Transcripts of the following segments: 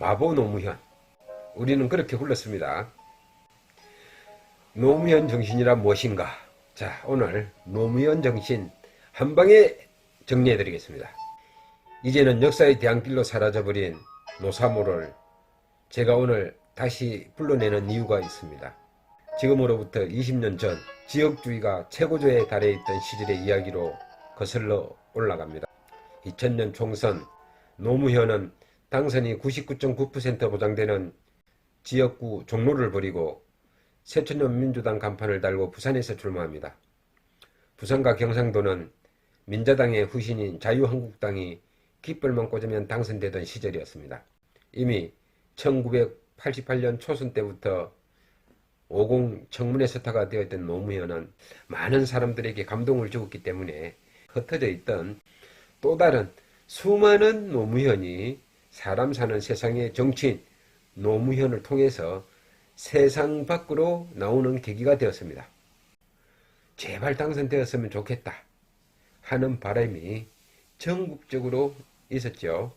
바보 노무현. 우리는 그렇게 불렀습니다. 노무현 정신이란 무엇인가? 자, 오늘 노무현 정신 한 방에 정리해 드리겠습니다. 이제는 역사의 대안길로 사라져버린 노사모를 제가 오늘 다시 불러내는 이유가 있습니다. 지금으로부터 20년 전 지역주의가 최고조에 달해 있던 시절의 이야기로 거슬러 올라갑니다. 2000년 총선 노무현은 당선이 99.9% 보장되는 지역구 종로를 버리고 새천년 민주당 간판을 달고 부산에서 출마합니다. 부산과 경상도는 민자당의 후신인 자유한국당이 깃발만 꽂으면 당선되던 시절이었습니다. 이미 1988년 초선 때부터 50 청문회 스타가 되었던 노무현은 많은 사람들에게 감동을 주었기 때문에 흩어져 있던 또 다른 수많은 노무현이 사람 사는 세상의 정치인 노무현을 통해서 세상 밖으로 나오는 계기가 되었습니다. 제발 당선되었으면 좋겠다 하는 바람이 전국적으로 있었죠.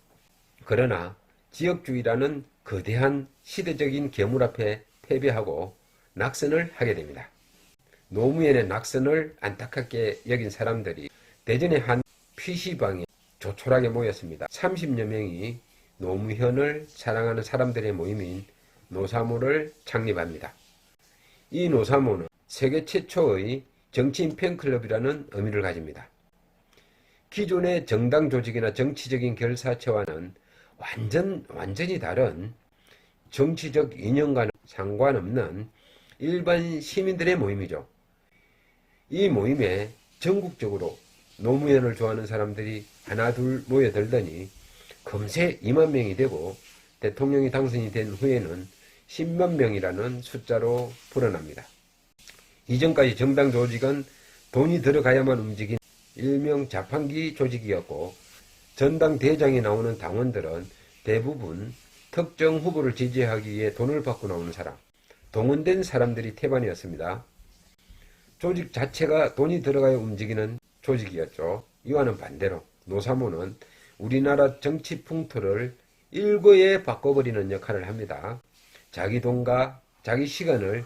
그러나 지역주의라는 거대한 시대적인 괴물 앞에 패배하고 낙선을 하게 됩니다. 노무현의 낙선을 안타깝게 여긴 사람들이 대전의 한 PC방에 조촐하게 모였습니다. 30여 명이 노무현을 사랑하는 사람들의 모임인 노사모를 창립합니다. 이 노사모는 세계 최초의 정치인 팬클럽이라는 의미를 가집니다. 기존의 정당 조직이나 정치적인 결사체와는 완전히 다른 정치적 이념과는 상관없는 일반 시민들의 모임이죠. 이 모임에 전국적으로 노무현을 좋아하는 사람들이 하나둘 모여들더니 금세 2만 명이 되고 대통령이 당선이 된 후에는 10만 명이라는 숫자로 불어납니다. 이전까지 정당 조직은 돈이 들어가야만 움직인 일명 자판기 조직이었고 전당대장에 나오는 당원들은 대부분 특정 후보를 지지하기 위해 돈을 받고 나오는 사람, 동원된 사람들이 태반이었습니다. 조직 자체가 돈이 들어가야 움직이는 조직이었죠. 이와는 반대로 노사모는 우리나라 정치 풍토를 일거에 바꿔버리는 역할을 합니다. 자기 돈과 자기 시간을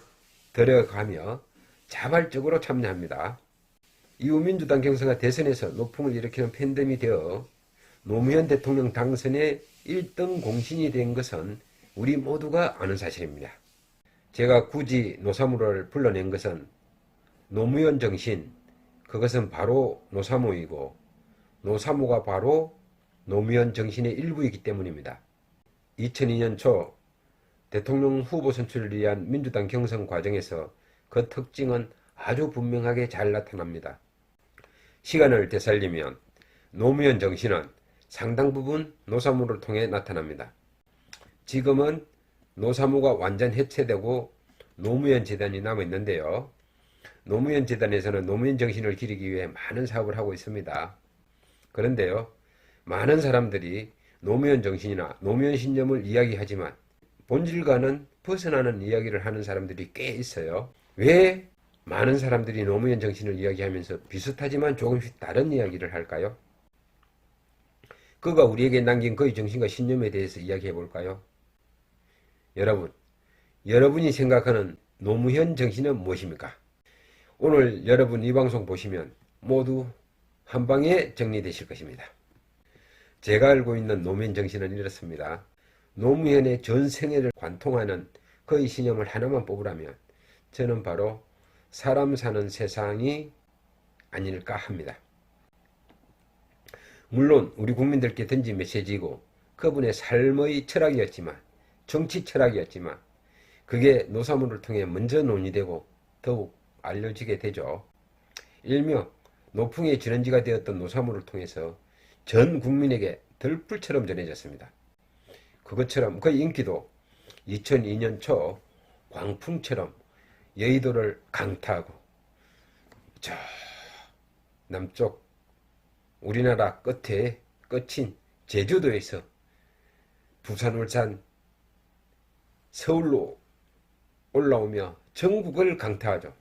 들여가며 자발적으로 참여합니다. 이후 민주당 경선과 대선에서 노풍을 일으키는 팬덤이 되어 노무현 대통령 당선의 1등 공신이 된 것은 우리 모두가 아는 사실입니다. 제가 굳이 노사모를 불러낸 것은 노무현 정신, 그것은 바로 노사모이고 노사모가 바로 노무현 정신의 일부이기 때문입니다. 2002년 초 대통령 후보 선출을 위한 민주당 경선 과정에서 그 특징은 아주 분명하게 잘 나타납니다. 시간을 되살리면 노무현 정신은 상당 부분 노사모를 통해 나타납니다. 지금은 노사모가 완전 해체되고 노무현 재단이 남아있는데요. 노무현 재단에서는 노무현 정신을 기리기 위해 많은 사업을 하고 있습니다. 그런데요, 많은 사람들이 노무현 정신이나 노무현 신념을 이야기하지만 본질과는 벗어나는 이야기를 하는 사람들이 꽤 있어요. 왜 많은 사람들이 노무현 정신을 이야기하면서 비슷하지만 조금씩 다른 이야기를 할까요? 그가 우리에게 남긴 그의 정신과 신념에 대해서 이야기해 볼까요? 여러분이 생각하는 노무현 정신은 무엇입니까? 오늘 여러분 이 방송 보시면 모두 한 방에 정리되실 것입니다. 제가 알고 있는 노무현 정신은 이렇습니다. 노무현의 전 생애를 관통하는 그의 신념을 하나만 뽑으라면 저는 바로 사람 사는 세상이 아닐까 합니다. 물론 우리 국민들께 던진 메시지이고 그분의 삶의 철학이었지만, 정치 철학이었지만 그게 노사모를 통해 먼저 논의되고 더욱 알려지게 되죠. 일명 노풍의 진원지가 되었던 노사모를 통해서 전 국민에게 들불처럼 전해졌습니다. 그것처럼 그 인기도 2002년 초 광풍처럼 여의도를 강타하고 저 남쪽 우리나라 끝인 제주도에서 부산, 울산, 서울로 올라오며 전국을 강타하죠.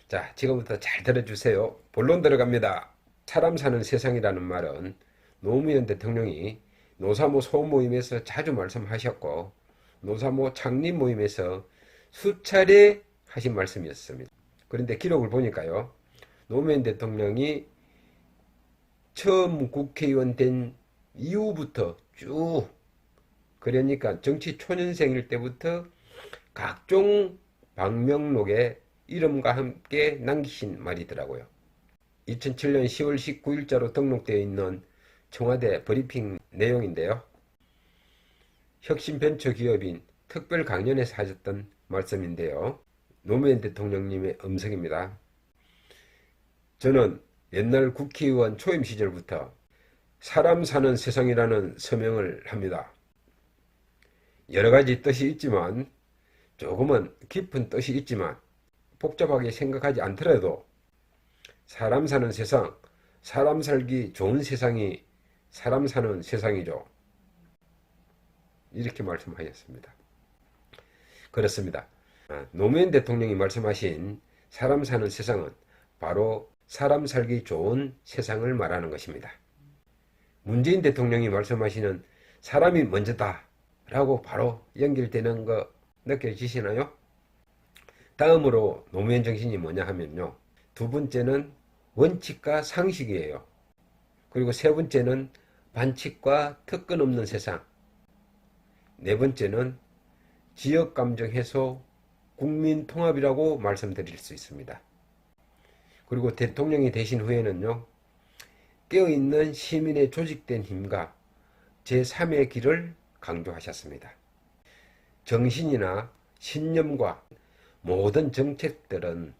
자, 지금부터 잘 들어주세요. 본론 들어갑니다. 사람 사는 세상이라는 말은 노무현 대통령이 노사모 소모임에서 자주 말씀하셨고 노사모 창립 모임에서 수차례 하신 말씀이었습니다. 그런데 기록을 보니까요. 노무현 대통령이 처음 국회의원 된 이후부터 쭉 그러니까 정치 초년생일 때부터 각종 방명록에 이름과 함께 남기신 말이더라고요. 2007년 10월 19일자로 등록되어 있는 청와대 브리핑 내용인데요. 혁신벤처기업인 특별강연에서 하셨던 말씀인데요. 노무현 대통령님의 음성입니다. 저는 옛날 국회의원 초임 시절부터 사람 사는 세상이라는 서명을 합니다. 여러 가지 뜻이 있지만 조금은 깊은 뜻이 있지만 복잡하게 생각하지 않더라도 사람 사는 세상, 사람 살기 좋은 세상이 사람 사는 세상이죠. 이렇게 말씀하셨습니다. 그렇습니다. 노무현 대통령이 말씀하신 사람 사는 세상은 바로 사람 살기 좋은 세상을 말하는 것입니다. 문재인 대통령이 말씀하시는 사람이 먼저다 라고 바로 연결되는 거 느껴지시나요? 다음으로 노무현 정신이 뭐냐 하면요. 두 번째는 원칙과 상식이에요. 그리고 세 번째는 반칙과 특권 없는 세상. 네 번째는 지역감정 해소, 국민통합이라고 말씀드릴 수 있습니다. 그리고 대통령이 되신 후에는요. 깨어있는 시민의 조직된 힘과 제3의 길을 강조하셨습니다. 정신이나 신념과 모든 정책들은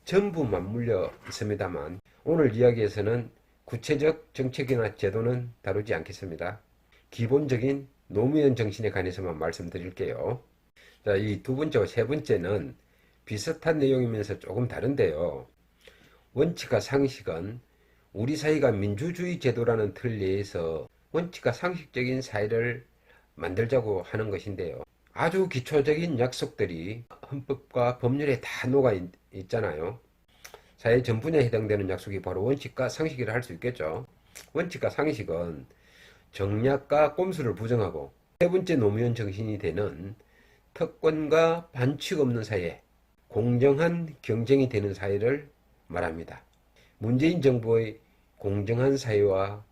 전부 맞물려 있습니다만 오늘 이야기에서는 구체적 정책이나 제도는 다루지 않겠습니다. 기본적인 노무현 정신에 관해서만 말씀드릴게요. 자, 이 두 번째와 세 번째는 비슷한 내용이면서 조금 다른데요. 원칙과 상식은 우리 사회가 민주주의 제도라는 틀 내에서 원칙과 상식적인 사회를 만들자고 하는 것인데요. 아주 기초적인 약속들이 헌법과 법률에 다 녹아 있잖아요. 사회 전 분야에 해당되는 약속이 바로 원칙과 상식이라 할 수 있겠죠. 원칙과 상식은 정략과 꼼수를 부정하고 세 번째 노무현 정신이 되는 특권과 반칙 없는 사회, 공정한 경쟁이 되는 사회를 말합니다. 문재인 정부의 공정한 사회와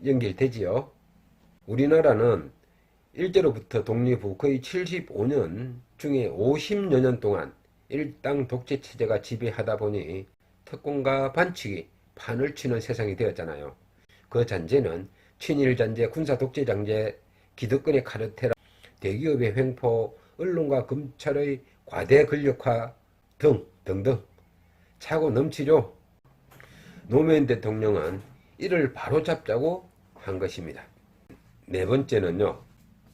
연결되지요. 우리나라는 일제로부터 독립 후 거의 75년 중에 50여 년 동안 일당 독재 체제가 지배하다 보니 특권과 반칙이 판을 치는 세상이 되었잖아요. 그 잔재는 친일 잔재, 군사 독재 잔재, 기득권의 카르텔, 대기업의 횡포, 언론과 검찰의 과대 권력화 등등등 차고 넘치죠. 노무현 대통령은 이를 바로잡자고 한 것입니다. 네 번째는요.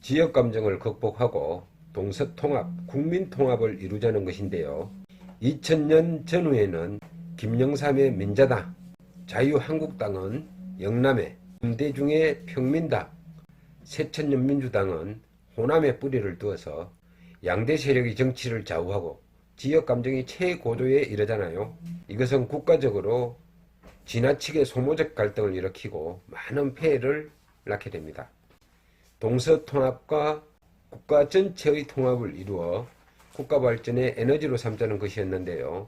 지역감정을 극복하고 동서통합, 국민통합을 이루자는 것인데요. 2000년 전후에는 김영삼의 민자당, 자유한국당은 영남에, 김대중의 평민당, 새천년민주당은 호남에 뿌리를 두어서 양대 세력이 정치를 좌우하고 지역감정이 최고조에 이르잖아요. 이것은 국가적으로 지나치게 소모적 갈등을 일으키고 많은 폐해를 낳게 됩니다. 동서통합과 국가 전체의 통합을 이루어 국가 발전의 에너지로 삼자는 것이었는데요.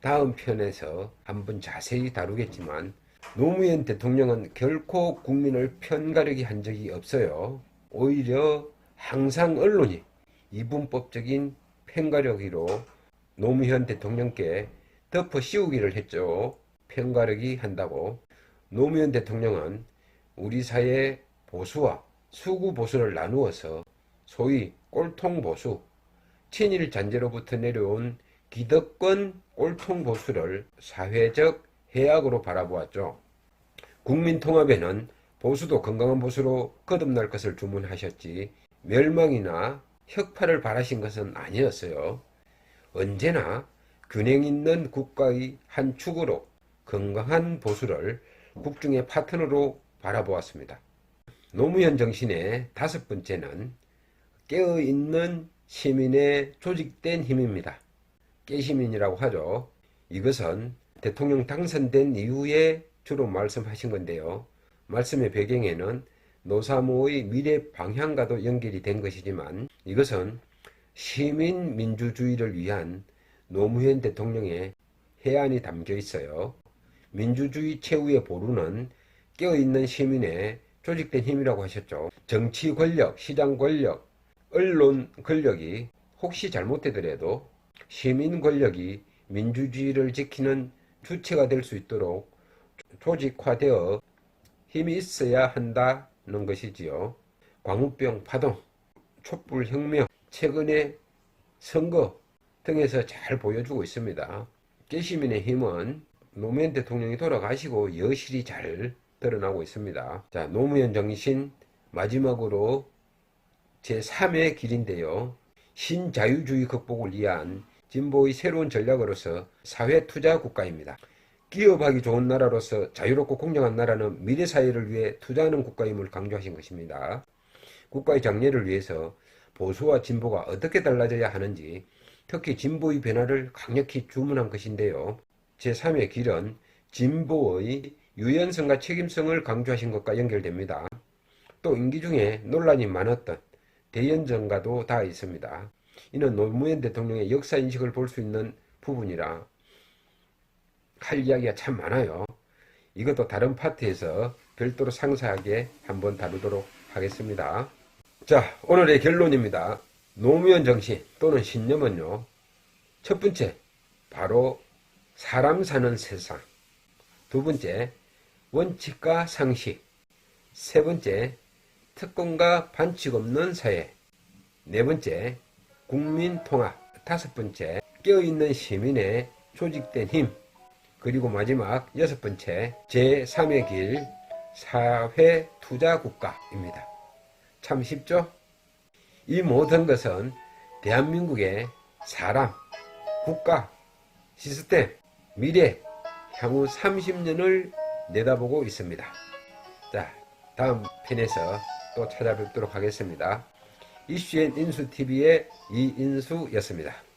다음 편에서 한번 자세히 다루겠지만 노무현 대통령은 결코 국민을 편가르기 한 적이 없어요. 오히려 항상 언론이 이분법적인 편가르기로 노무현 대통령께 덮어 씌우기를 했죠. 편가르기 한다고. 노무현 대통령은 우리 사회 보수와 수구 보수를 나누어서 소위 꼴통 보수, 친일 잔재로부터 내려온 기득권 꼴통 보수를 사회적 해악으로 바라보았죠. 국민통합에는 보수도 건강한 보수로 거듭날 것을 주문하셨지 멸망이나 혁파를 바라신 것은 아니었어요. 언제나 균형 있는 국가의 한 축으로 건강한 보수를 국중의 파트너로 바라보았습니다. 노무현 정신의 다섯 번째는 깨어있는 시민의 조직된 힘입니다. 깨시민이라고 하죠. 이것은 대통령 당선된 이후에 주로 말씀하신 건데요. 말씀의 배경에는 노사모의 미래 방향과도 연결이 된 것이지만 이것은 시민민주주의를 위한 노무현 대통령의 해안이 담겨 있어요. 민주주의 최후의 보루는 깨어있는 시민의 조직된 힘이라고 하셨죠. 정치 권력, 시장 권력, 언론 권력이 혹시 잘못되더라도 시민 권력이 민주주의를 지키는 주체가 될 수 있도록 조직화되어 힘이 있어야 한다는 것이지요. 광우병 파동, 촛불혁명, 최근의 선거 등에서 잘 보여주고 있습니다. 깨시민의 힘은 노무현 대통령이 돌아가시고 여실히 잘 드러나고 있습니다. 자, 노무현 정신 마지막으로 제3의 길인데요. 신자유주의 극복을 위한 진보의 새로운 전략으로서 사회투자 국가입니다. 기업하기 좋은 나라로서 자유롭고 공정한 나라는 미래사회를 위해 투자하는 국가임을 강조하신 것입니다. 국가의 장래를 위해서 보수와 진보가 어떻게 달라져야 하는지 특히 진보의 변화를 강력히 주문한 것인데요. 제3의 길은 진보의 유연성과 책임성을 강조하신 것과 연결됩니다. 또 임기 중에 논란이 많았던 대연정과도 닿아 있습니다. 이는 노무현 대통령의 역사인식을 볼 수 있는 부분이라 할 이야기가 참 많아요. 이것도 다른 파트에서 별도로 상세하게 한번 다루도록 하겠습니다. 자, 오늘의 결론입니다. 노무현 정신 또는 신념은요, 첫 번째, 바로 사람 사는 세상. 두 번째, 원칙과 상식. 세 번째, 특권과 반칙 없는 사회. 네 번째, 국민 통합. 다섯 번째, 깨어있는 시민의 조직된 힘. 그리고 마지막 여섯 번째, 제3의 길, 사회 투자 국가입니다. 참 쉽죠? 이 모든 것은 대한민국의 사람, 국가, 시스템, 미래, 향후 30년을 내다보고 있습니다. 자, 다음 편에서 또 찾아뵙도록 하겠습니다. 이슈앤인수TV의 이인수였습니다.